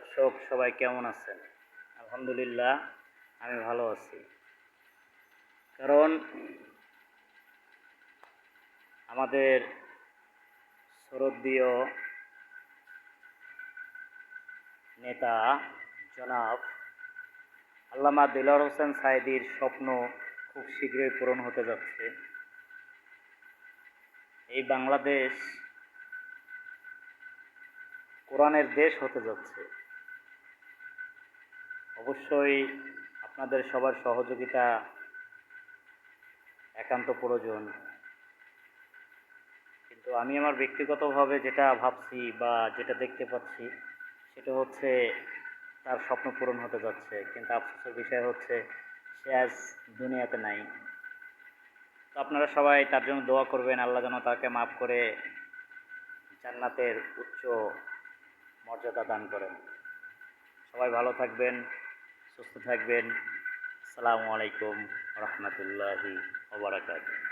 দর্শক সবাই কেমন আছেন? আলহামদুলিল্লাহ আমি ভালো আছি। কারণ আমাদের শ্রদ্ধেয় নেতা জনাব আল্লামা দেলোয়ার হোসেন সাঈদীর স্বপ্ন খুব শীঘ্রই পূরণ হতে যাচ্ছে। এই বাংলাদেশ কোরআনের দেশ হতে যাচ্ছে। অবশ্যই আপনাদের সবার সহযোগিতা একান্ত প্রয়োজন। কিন্তু আমি আমার ব্যক্তিগতভাবে যেটা ভাবছি বা যেটা দেখতে পাচ্ছি সেটা হচ্ছে তার স্বপ্ন পূরণ হতে যাচ্ছে, কিন্তু আফসোসের বিষয় হচ্ছে সে আজ দুনিয়াতে নাই। তো আপনারা সবাই তার জন্য দোয়া করবেন, আল্লাহ যেন তাকে মাফ করে জান্নাতের উচ্চ মর্যাদা দান করেন। সবাই ভালো থাকবেন, সুস্থ থাকবেন। আসসালামু আলাইকুম রহমতুল্লাহি ওয়া বারাকাতুহু।